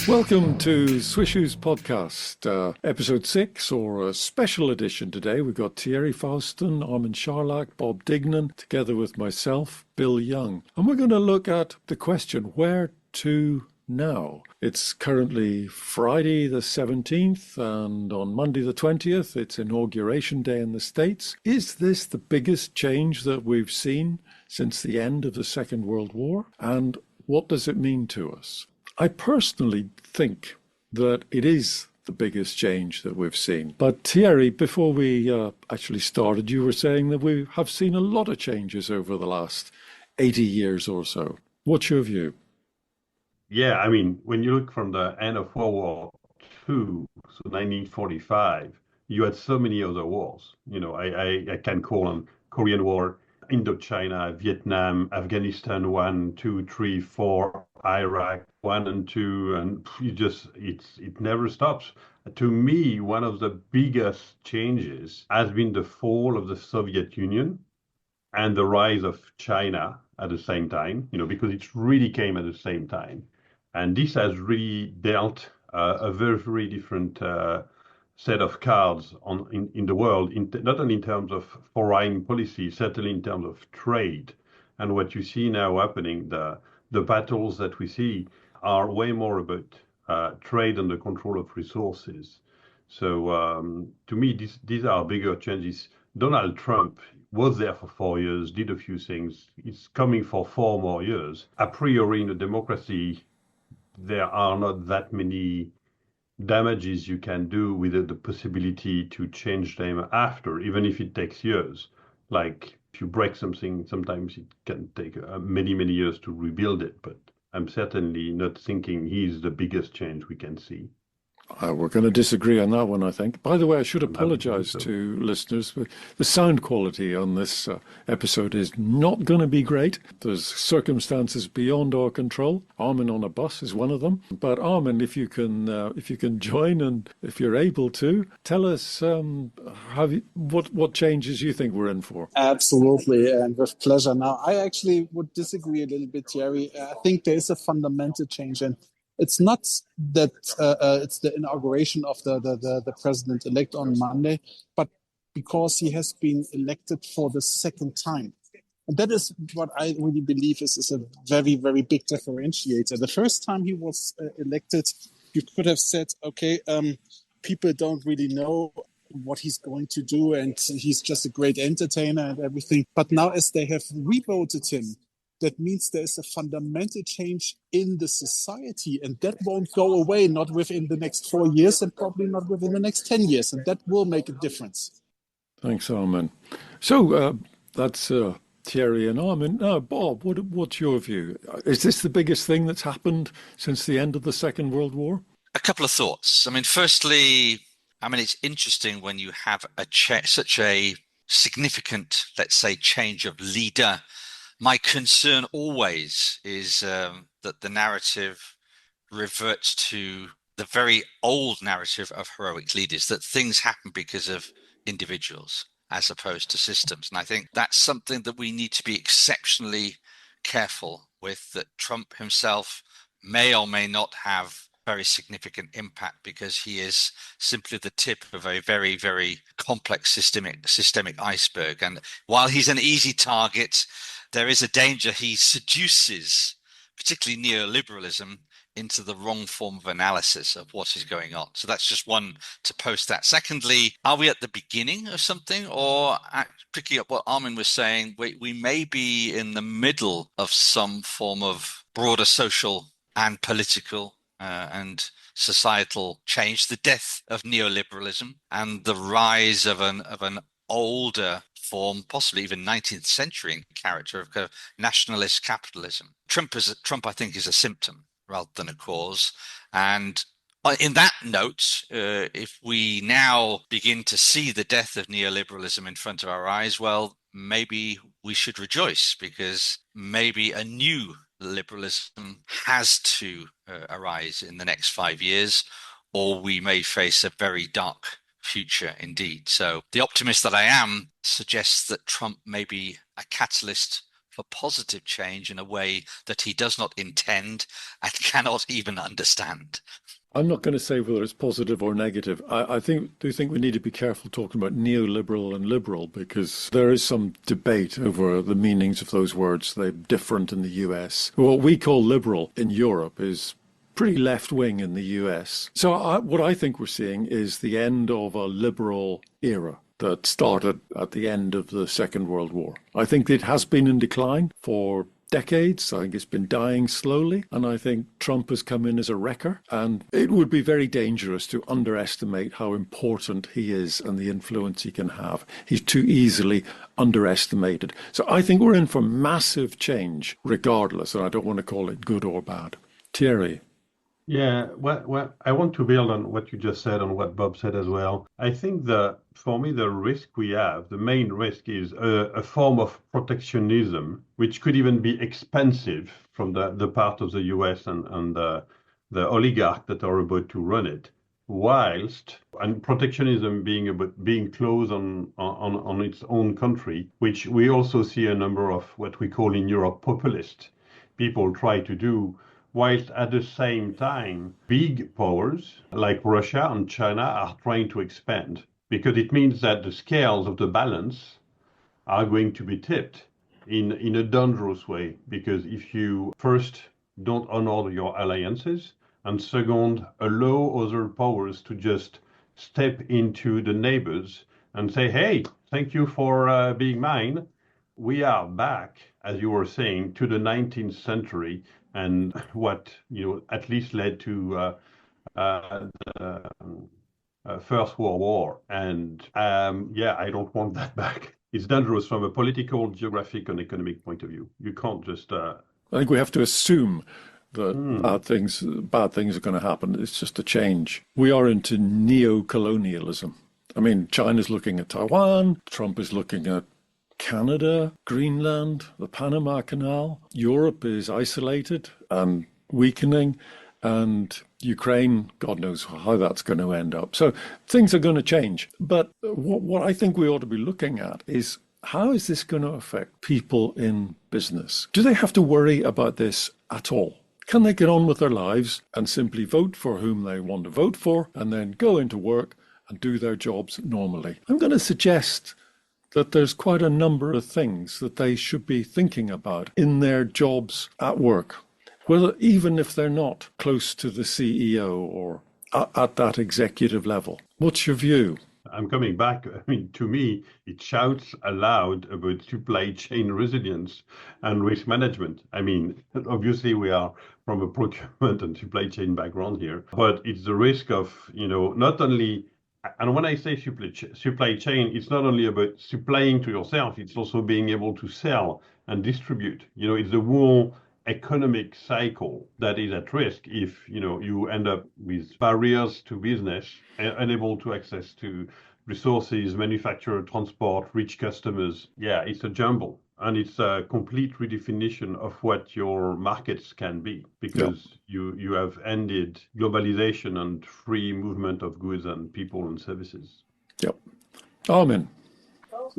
Welcome to SWISSUES PodCast, episode 6, or a special edition today. We've got Thierry, Fausten, Armin Scharlach, Bob Dognen, together with myself, Bill Young. And we're going to look at the question, where to now? It's currently Friday the 17th, and on Monday the 20th, it's inauguration day in the States. Is this the biggest change that we've seen since the end of the Second World War? And what does it mean to us? I personally think that it is the biggest change that we've seen. But Thierry, before we actually started, you were saying that we have seen a lot of changes over the last 80 years or so. What's your view? Yeah, I mean, when you look from the end of World War II, so 1945, you had so many other wars. You know, I can call on Korean War, Indochina, Vietnam, Afghanistan 1, 2, 3, 4, Iraq 1 and 2, and it never stops. To me, one of the biggest changes has been the fall of the Soviet Union and the rise of China at the same time, because it really came at the same time. And this has really dealt a very, very different set of cards in the world, not only in terms of foreign policy, certainly in terms of trade. And what you see now happening, the battles that we see are way more about trade and the control of resources. So to me, these are bigger changes. Donald Trump was there for 4 years, did a few things. It's coming for 4 more years. A priori, in a democracy, there are not that many damages you can do with the possibility to change them after, even if it takes years. Like if you break something, sometimes it can take many, many years to rebuild it. But I'm certainly not thinking he's the biggest change we can see. We're going to disagree on that one, I think. By the way, I should apologize to listeners. The sound quality on this episode is not going to be great. There's circumstances beyond our control. Armin on a bus is one of them. But Armin, if you can join and if you're able to, tell us what changes you think we're in for. Absolutely, and with pleasure. Now, I actually would disagree a little bit, Thierry. I think there is a fundamental change, and it's not that it's the inauguration of the president-elect on Monday, but because he has been elected for the second time. And that is what I really believe is a very, very big differentiator. The first time he was elected, you could have said, okay, people don't really know what he's going to do, and he's just a great entertainer and everything. But now as they have re-voted him, that means there is a fundamental change in the society, and that won't go away, not within the next 4 years and probably not within the next 10 years. And that will make a difference. Thanks, Armin. So that's Thierry and Armin. Now, Bob, what's your view? Is this the biggest thing that's happened since the end of the Second World War? A couple of thoughts. I mean, firstly, it's interesting when you have such a significant, let's say, change of leader. My concern always is that the narrative reverts to the very old narrative of heroic leaders, that things happen because of individuals as opposed to systems. And I think that's something that we need to be exceptionally careful with, that Trump himself may or may not have very significant impact because he is simply the tip of a very, very complex systemic iceberg. And while he's an easy target, there is a danger he seduces, particularly neoliberalism, into the wrong form of analysis of what is going on. So that's just one to post that. Secondly, are we at the beginning of something, or picking up what Armin was saying, we may be in the middle of some form of broader social and political and societal change, the death of neoliberalism and the rise of an older form, possibly even 19th century in character, of nationalist capitalism. Trump, I think, is a symptom rather than a cause. And in that note, if we now begin to see the death of neoliberalism in front of our eyes, well, maybe we should rejoice, because maybe a new liberalism has to arise in the next 5 years, or we may face a very dark future indeed. So the optimist that I am suggests that Trump may be a catalyst for positive change in a way that he does not intend and cannot even understand. I'm not going to say whether it's positive or negative. I do think we need to be careful talking about neoliberal and liberal, because there is some debate over the meanings of those words. They're different in the US. What we call liberal in Europe is pretty left-wing in the US. So what I think we're seeing is the end of a liberal era that started at the end of the Second World War. I think it has been in decline for decades. I think it's been dying slowly, and I think Trump has come in as a wrecker, and it would be very dangerous to underestimate how important he is and the influence he can have. He's too easily underestimated. So I think we're in for massive change regardless, and I don't want to call it good or bad. Thierry. Yeah, well, I want to build on what you just said, on what Bob said as well. I think for me, the risk we have, the main risk is a form of protectionism, which could even be expensive from the part of the US and the oligarchs that are about to run it, and protectionism being about being closed on its own country, which we also see a number of what we call in Europe populist people try to do, whilst at the same time, big powers like Russia and China are trying to expand, because it means that the scales of the balance are going to be tipped in a dangerous way. Because if you first don't honor your alliances, and second, allow other powers to just step into the neighbors and say, hey, thank you for being mine. We are back, as you were saying, to the 19th century, and what at least led to the First World War. And I don't want that back. It's dangerous from a political, geographic, and economic point of view. You can't just. I think we have to assume that bad things are going to happen. It's just a change. We are into neo-colonialism. I mean, China's looking at Taiwan. Trump is looking at Canada, Greenland, the Panama Canal. Europe is isolated and weakening, and Ukraine, God knows how that's going to end up. So things are going to change. But what I think we ought to be looking at is, how is this going to affect people in business? Do they have to worry about this at all? Can they get on with their lives and simply vote for whom they want to vote for, and then go into work and do their jobs normally? I'm going to suggest that there's quite a number of things that they should be thinking about in their jobs at work, whether even if they're not close to the CEO or at that executive level. What's your view? I'm coming back. I mean, to me, it shouts aloud about supply chain resilience and risk management. I mean, obviously we are from a procurement and supply chain background here, but it's the risk of, not only. And when I say supply chain, it's not only about supplying to yourself, it's also being able to sell and distribute. It's the whole economic cycle that is at risk if, you end up with barriers to business, unable to access to resources, manufacturer, transport, reach customers. Yeah, it's a jumble. And it's a complete redefinition of what your markets can be, because you have ended globalization and free movement of goods and people and services. Yep. Armin.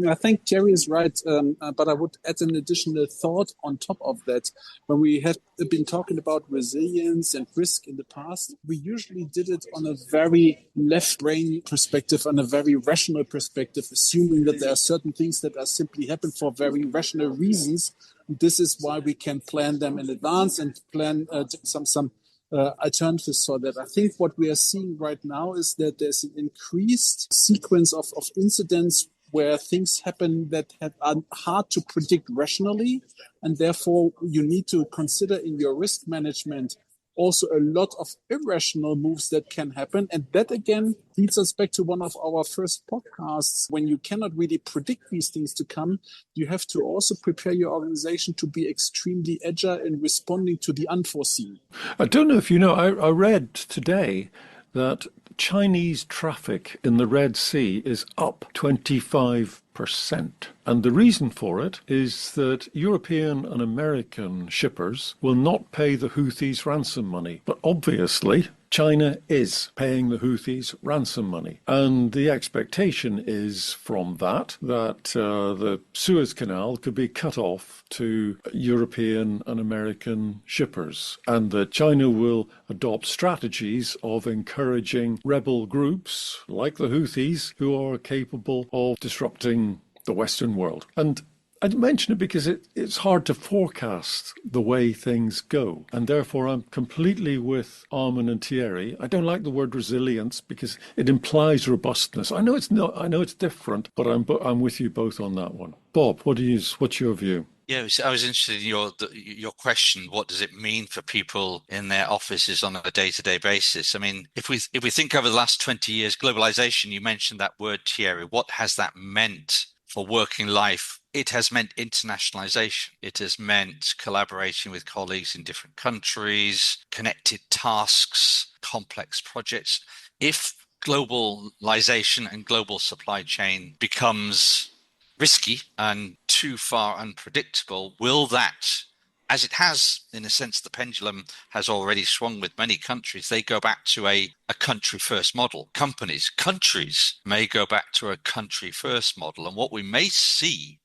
I think Thierry is right, but I would add an additional thought on top of that. When we have been talking about resilience and risk in the past, we usually did it on a very left-brain perspective, on a very rational perspective, assuming that there are certain things that are simply happen for very rational reasons. This is why we can plan them in advance and plan some alternatives for that. I think what we are seeing right now is that there's an increased sequence of incidents where things happen that are hard to predict rationally, and therefore you need to consider in your risk management also a lot of irrational moves that can happen. And that again leads us back to one of our first podcasts. When you cannot really predict these things to come, you have to also prepare your organization to be extremely agile in responding to the unforeseen. I don't know if you know, I read today that Chinese traffic in the Red Sea is up 25%. And the reason for it is that European and American shippers will not pay the Houthis ransom money. But obviously, China is paying the Houthis ransom money. And the expectation is from that the Suez Canal could be cut off to European and American shippers, and that China will adopt strategies of encouraging rebel groups like the Houthis who are capable of disrupting the Western world. And I mention it because it's hard to forecast the way things go. And therefore, I'm completely with Armin and Thierry. I don't like the word resilience because it implies robustness. I know it's not. I know it's different, but I'm with you both on that one. Bob, what's your view? Yeah, I was interested in your question. What does it mean for people in their offices on a day-to-day basis? I mean, if we think over the last 20 years, globalization, you mentioned that word, Thierry. What has that meant for working life? It has meant internationalization. It has meant collaborating with colleagues in different countries, connected tasks, complex projects. If globalization and global supply chain becomes risky and too far unpredictable, will that, as it has, in a sense, the pendulum has already swung with many countries, they go back to a country-first model. Countries may go back to a country-first model. And what we may see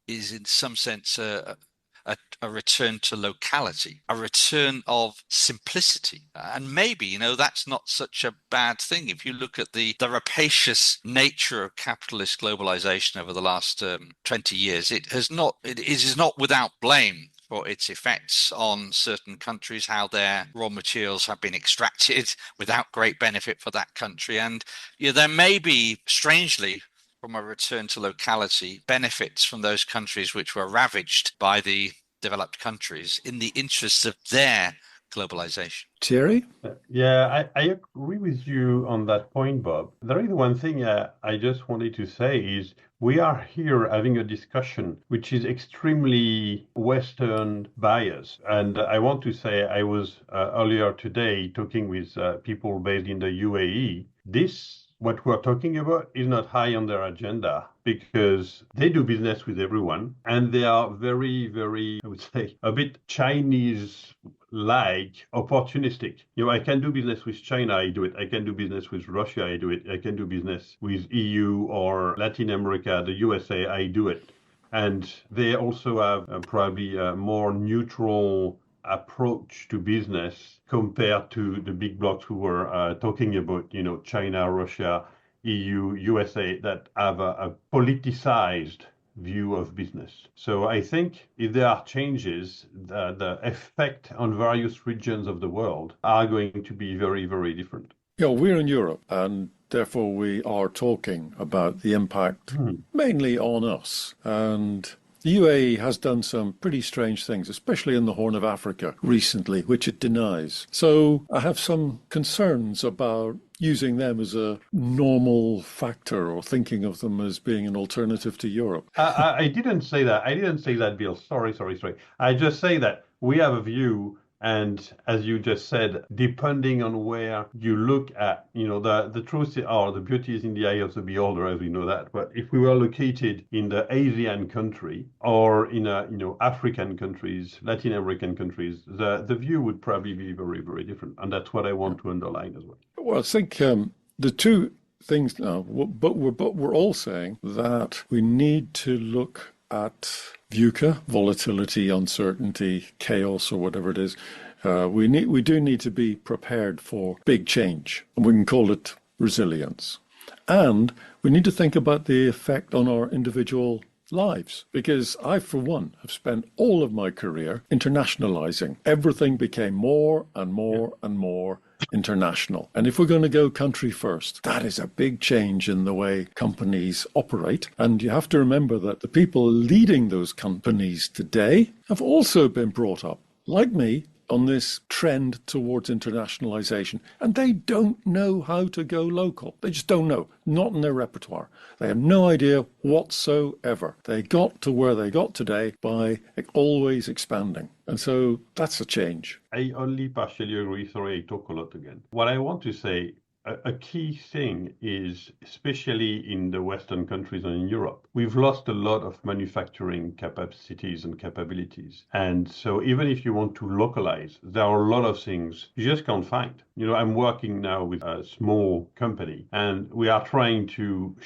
is, in some sense, a return to locality, a return of simplicity. And maybe, that's not such a bad thing. If you look at the rapacious nature of capitalist globalization over the last 20 years, it is not without blame for its effects on certain countries, how their raw materials have been extracted without great benefit for that country. And there may be, strangely, from a return to locality, benefits from those countries which were ravaged by the developed countries in the interests of their globalization. Thierry? Yeah, I agree with you on that point, Bob. There is one thing I just wanted to say is we are here having a discussion which is extremely Western biased. And I want to say I was earlier today talking with people based in the UAE. What we're talking about is not high on their agenda because they do business with everyone and they are very, very, I would say, a bit Chinese-like, opportunistic. I can do business with China, I do it. I can do business with Russia, I do it. I can do business with EU or Latin America, the USA, I do it. And they also have probably a more neutral approach to business compared to the big blocks we were talking about, China, Russia, EU, USA, that have a politicized view of business. So I think if there are changes, the effect on various regions of the world are going to be very, very different. Yeah, we're in Europe, and therefore we are talking about the impact mainly on us. And the UAE has done some pretty strange things, especially in the Horn of Africa recently, which it denies. So I have some concerns about using them as a normal factor or thinking of them as being an alternative to Europe. I didn't say that. I didn't say that, Bill. Sorry. I just say that we have a view. And as you just said, depending on where you look at, the truth or the beauty is in the eye of the beholder, as we know that. But if we were located in the Asian country or in African countries, Latin American countries, the view would probably be very, very different. And that's what I want to underline as well. Well, I think the two things now, but we're all saying that we need to look at VUCA, volatility, uncertainty, chaos, or whatever it is. We do need to be prepared for big change, and we can call it resilience. And we need to think about the effect on our individual lives, because I, for one, have spent all of my career internationalizing. Everything became more and more and more international. And if we're going to go country first, that is a big change in the way companies operate. And you have to remember that the people leading those companies today have also been brought up, like me, on this trend towards internationalization. And they don't know how to go local. They just don't know. Not in their repertoire. They have no idea whatsoever. They got to where they got today by always expanding. And so that's a change. I only partially agree. Sorry, I talk a lot again. What I want to say, a key thing is, especially in the Western countries and in Europe, we've lost a lot of manufacturing capacities and capabilities. And so even if you want to localize, there are a lot of things you just can't find. I'm working now with a small company, and we are trying to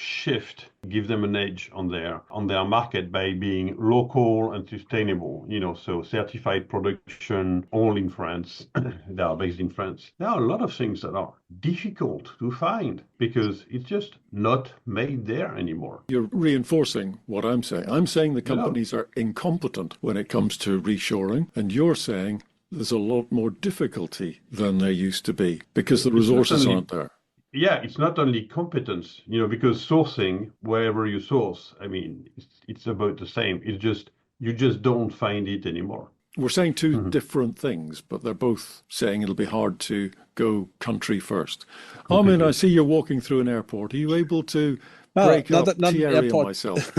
give them an edge on their market by being local and sustainable, so certified production all in France. They are based in France. There are a lot of things that are difficult to find because it's just not made there anymore. You're reinforcing what I'm saying. I'm saying the companies are incompetent when it comes to reshoring, and you're saying there's a lot more difficulty than there used to be because the resources aren't there. Yeah, it's not only competence, because sourcing, wherever you source, it's about the same. It's just, you just don't find it anymore. We're saying two different things, but they're both saying it'll be hard to go country first. Armin, I see you're walking through an airport. Are you able to break up Thierry and myself?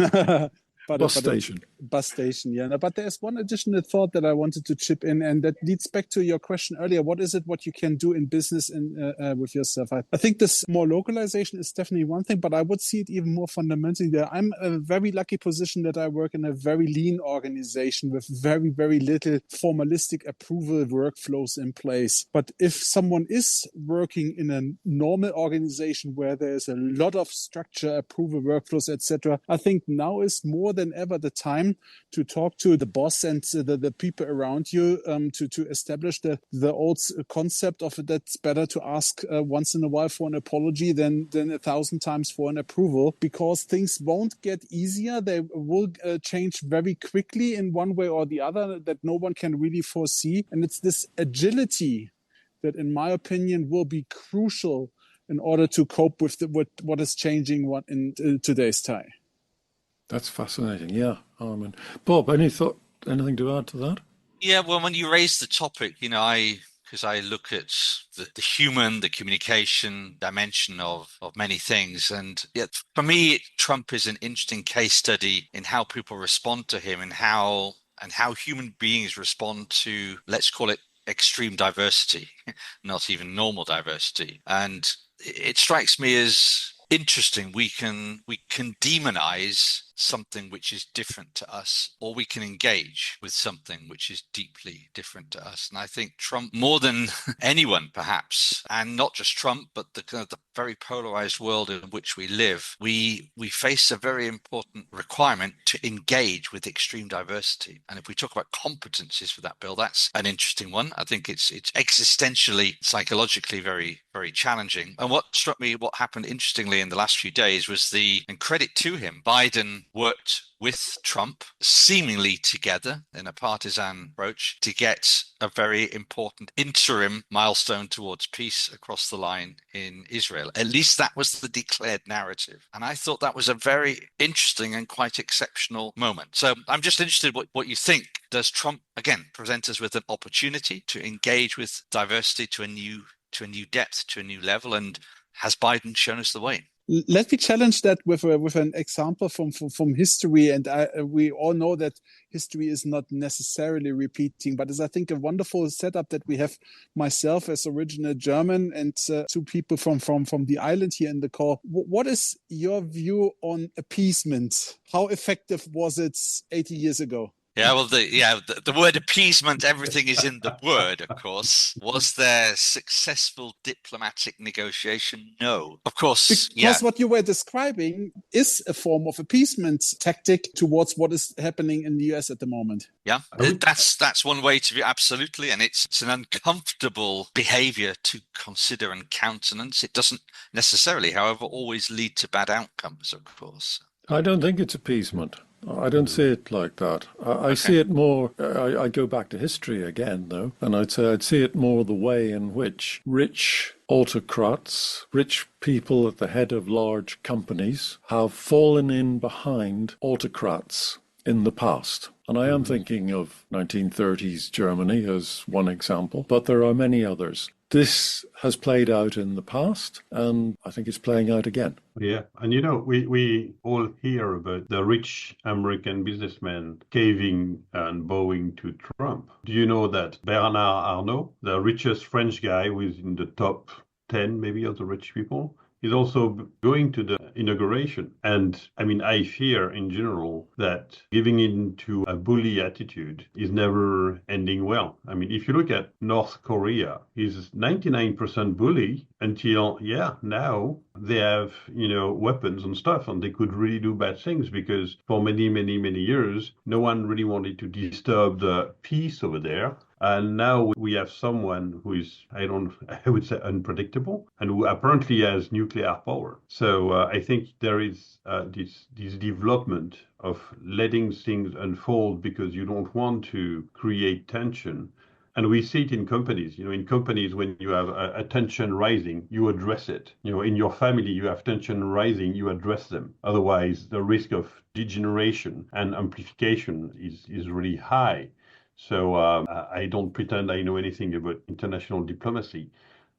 Bus station, yeah. But there's one additional thought that I wanted to chip in, and that leads back to your question earlier. What is it what you can do in business and with yourself? I think this more localization is definitely one thing, but I would see it even more fundamentally there. I'm a very lucky position that I work in a very lean organization with very, very little formalistic approval workflows in place. But if someone is working in a normal organization where there's a lot of structure, approval workflows, etc., I think now is more than ever the time to talk to the boss and the people around you to establish the old concept of it. That's better to ask once in a while for an apology than 1,000 times for an approval, because things won't get easier. They will change very quickly in one way or the other that no one can really foresee. And it's this agility that, in my opinion, will be crucial in order to cope with what is changing in today's time. That's fascinating. Yeah, Armin. Bob, anything to add to that? Yeah, well, when you raise the topic, because I look at the human, the communication dimension of many things. And yet, for me, Trump is an interesting case study in how people respond to him and how human beings respond to, let's call it, extreme diversity, not even normal diversity. And it strikes me as interesting. We can demonize something which is different to us, or we can engage with something which is deeply different to us. And I think Trump, more than anyone perhaps, and not just Trump, but the very polarized world in which we live, we face a very important requirement to engage with extreme diversity. And if we talk about competencies for that, Bill, that's an interesting one. I think it's existentially, psychologically very, very challenging. And what struck me, what happened interestingly in the last few days was and credit to him, Biden worked with Trump, seemingly together in a partisan approach, to get a very important interim milestone towards peace across the line in Israel. At least that was the declared narrative. And I thought that was a very interesting and quite exceptional moment. So I'm just interested what you think. Does Trump, again, present us with an opportunity to engage with diversity to a new depth, to a new level? And has Biden shown us the way? Let me challenge that with an example from history. And we all know that history is not necessarily repeating, but it's, I think, a wonderful setup that we have, myself as original German and two people from the island here in the call. What is your view on appeasement? How effective was it 80 years ago? Yeah, well, the word appeasement, everything is in the word, of course. Was there successful diplomatic negotiation? No. Of course, because what you were describing is a form of appeasement tactic towards what is happening in the US at the moment. Yeah, that's one way to view, absolutely. And it's an uncomfortable behavior to consider and countenance. It doesn't necessarily, however, always lead to bad outcomes, of course. I don't think it's appeasement. I don't see it like that. I see it more, I go back to history again, though, and I'd see it more the way in which rich autocrats, rich people at the head of large companies have fallen in behind autocrats in the past. And I am thinking of 1930s Germany as one example, but there are many others. This has played out in the past, and I think it's playing out again. Yeah, and we all hear about the rich American businessmen caving and bowing to Trump. Do you know that Bernard Arnault, the richest French guy who is in the top 10 maybe of the rich people, is also going to the inauguration. And I mean, I fear in general that giving in to a bully attitude is never ending well. I mean, if you look at North Korea, is 99% bully until, now they have, weapons and stuff, and they could really do bad things because for many, many, many years, no one really wanted to disturb the peace over there. And now we have someone who is, I would say, unpredictable, and who apparently has nuclear power. So I think there is this development of letting things unfold because you don't want to create tension. And we see it in companies. In companies, when you have a tension rising, you address it. In your family, you have tension rising, you address them. Otherwise, the risk of degeneration and amplification is really high. So I don't pretend I know anything about international diplomacy.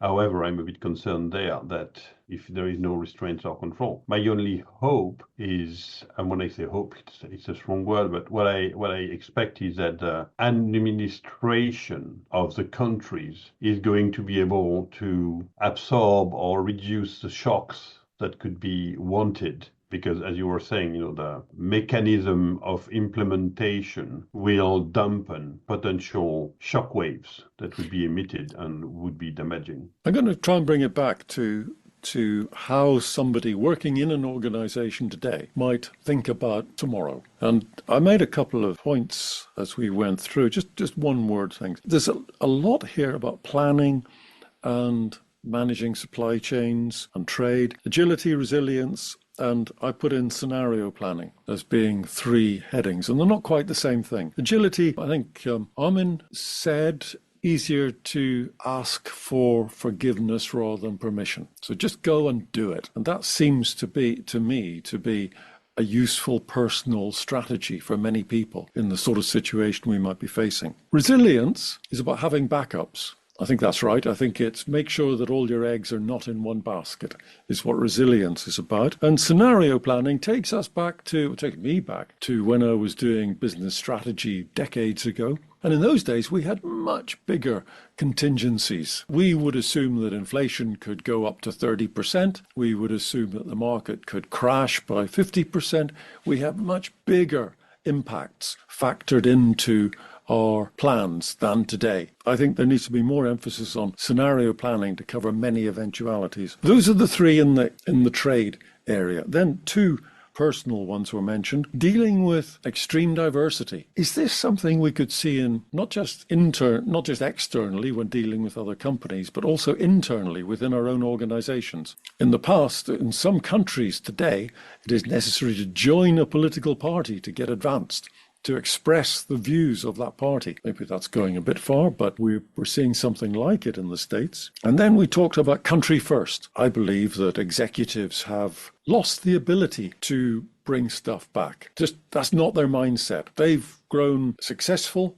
However, I'm a bit concerned there that if there is no restraint or control, my only hope is, and when I say hope, it's a strong word, but what I expect is that the administration of the countries is going to be able to absorb or reduce the shocks that could be wanted. Because as you were saying, the mechanism of implementation will dampen potential shockwaves that would be emitted and would be damaging. I'm going to try and bring it back to how somebody working in an organization today might think about tomorrow. And I made a couple of points as we went through, just one word things. There's a lot here about planning and managing supply chains and trade, agility, resilience, and I put in scenario planning as being three headings, and they're not quite the same thing. Agility, I think Armin said, easier to ask for forgiveness rather than permission. So just go and do it. And that seems to me to be a useful personal strategy for many people in the sort of situation we might be facing. Resilience is about having backups. I think that's right. I think it's make sure that all your eggs are not in one basket is what resilience is about. And scenario planning takes me back to when I was doing business strategy decades ago. And in those days, we had much bigger contingencies. We would assume that inflation could go up to 30%. We would assume that the market could crash by 50%. We have much bigger impacts factored into our plans than today. I think there needs to be more emphasis on scenario planning to cover many eventualities. Those are the three in the trade area. Then two personal ones were mentioned. Dealing with extreme diversity. Is this something we could see in not just externally when dealing with other companies, but also internally within our own organizations? In the past, in some countries today, it is necessary to join a political party to get advanced, to express the views of that party. Maybe that's going a bit far, but we're seeing something like it in the States. And then we talked about country first. I believe that executives have lost the ability to bring stuff back. Just that's not their mindset. They've grown successful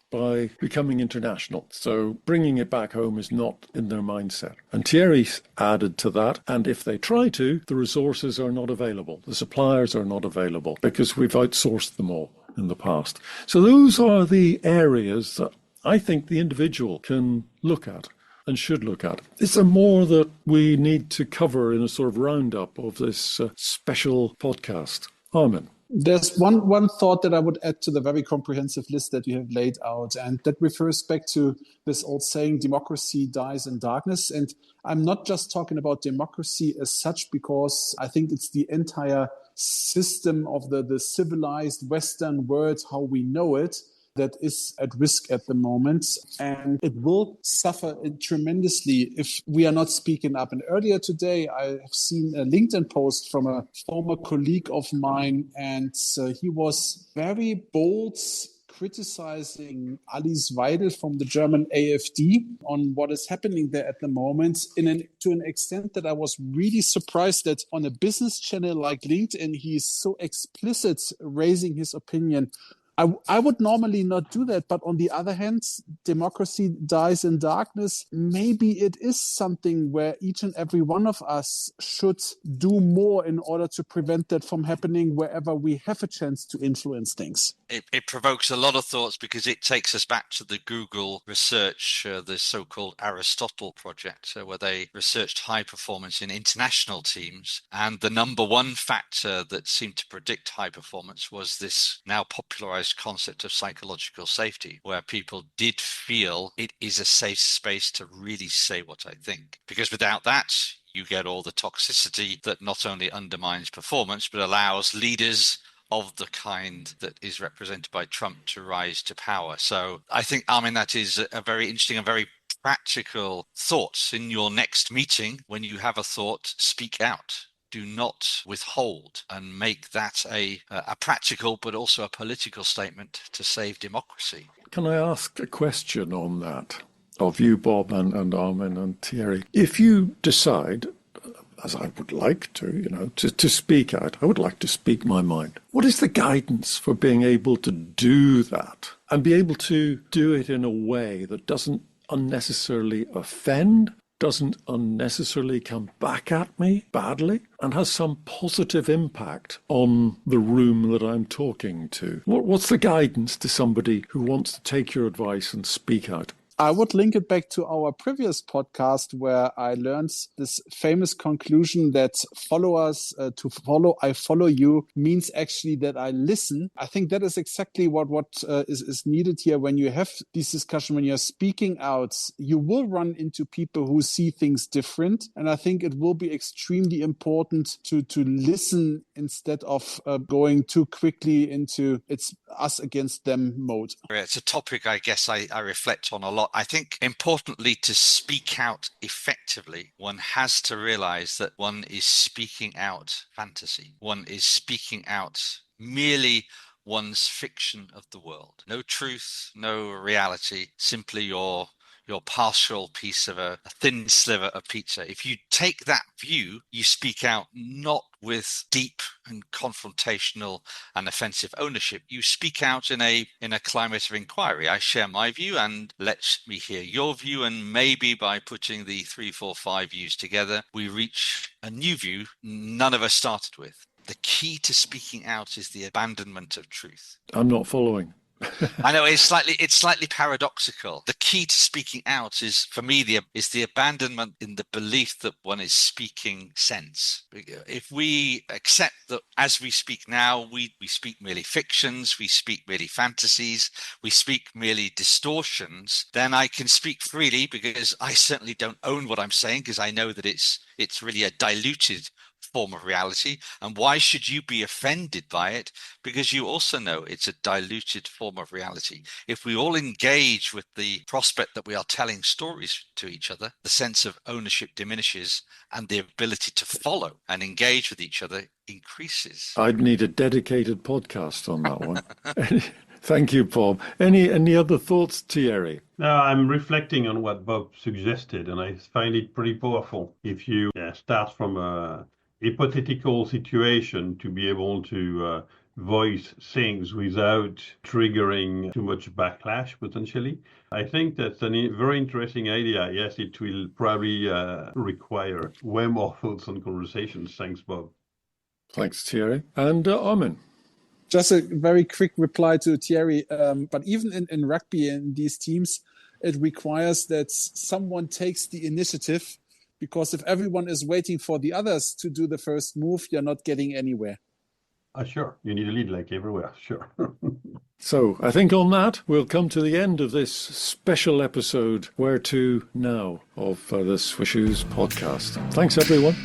by becoming international. So bringing it back home is not in their mindset. And Thierry added to that, and if they try to, the resources are not available. The suppliers are not available because we've outsourced them all in the past. So those are the areas that I think the individual can look at and should look at. Is there more that we need to cover in a sort of roundup of this special podcast? Armin. There's one thought that I would add to the very comprehensive list that you have laid out, and that refers back to this old saying, democracy dies in darkness. And I'm not just talking about democracy as such, because I think it's the entire system of the civilized Western world, how we know it, that is at risk at the moment. And it will suffer tremendously if we are not speaking up. And earlier today, I have seen a LinkedIn post from a former colleague of mine, and he was very bold criticizing Alice Weidel from the German AfD on what is happening there at the moment to an extent that I was really surprised that on a business channel like LinkedIn, he's so explicit raising his opinion. I would normally not do that, but on the other hand, democracy dies in darkness. Maybe it is something where each and every one of us should do more in order to prevent that from happening wherever we have a chance to influence things. It provokes a lot of thoughts because it takes us back to the Google research, the so-called Aristotle project, where they researched high performance in international teams. And the number one factor that seemed to predict high performance was this now popularized concept of psychological safety, where people did feel it is a safe space to really say what I think. Because without that, you get all the toxicity that not only undermines performance, but allows leaders of the kind that is represented by Trump to rise to power. So I think, Armin, that is a very interesting and very practical thought. In your next meeting, when you have a thought, speak out. Do not withhold, and make that a practical but also a political statement to save democracy. Can I ask a question on that of you, Bob, and Armin and Thierry? If you decide, as I would like to speak out, I would like to speak my mind. What is the guidance for being able to do that and be able to do it in a way that doesn't unnecessarily offend, doesn't unnecessarily come back at me badly, and has some positive impact on the room that I'm talking to? What's the guidance to somebody who wants to take your advice and speak out? I would link it back to our previous podcast where I learned this famous conclusion that I follow you means actually that I listen. I think that is exactly what is needed here. When you have this discussion, when you're speaking out, you will run into people who see things different. And I think it will be extremely important to listen instead of going too quickly into it's us against them mode. It's a topic I guess I reflect on a lot. I think importantly, to speak out effectively, one has to realize that one is speaking out fantasy. One is speaking out merely one's fiction of the world. No truth, no reality, simply your partial piece of a thin sliver of pizza. If you take that view, you speak out not with deep and confrontational and offensive ownership. You speak out in a climate of inquiry. I share my view and let me hear your view, and maybe by putting the 3, 4, 5 views together, we reach a new view none of us started with. The key to speaking out is the abandonment of truth. I'm not following. I know it's slightly paradoxical. The key to speaking out is, for me, the abandonment in the belief that one is speaking sense. If we accept that as we speak now, we speak merely fictions, we speak merely fantasies, we speak merely distortions, then I can speak freely because I certainly don't own what I'm saying, because I know that it's really a diluted form of reality. And why should you be offended by it? Because you also know it's a diluted form of reality. If we all engage with the prospect that we are telling stories to each other, the sense of ownership diminishes and the ability to follow and engage with each other increases. I'd need a dedicated podcast on that one. Thank you, Bob. Any other thoughts, Thierry? No, I'm reflecting on what Bob suggested, and I find it pretty powerful. If you start from a hypothetical situation to be able to voice things without triggering too much backlash, potentially. I think that's a very interesting idea. Yes, it will probably require way more thoughts and conversations. Thanks, Bob. Thanks, Thierry. And Armin? Just a very quick reply to Thierry. But even in rugby, in these teams, it requires that someone takes the initiative, because if everyone is waiting for the others to do the first move, you're not getting anywhere. Sure. You need a lead like everywhere. Sure. So I think on that, we'll come to the end of this special episode, Where To Now, of the SWISSUES podcast. Thanks, everyone.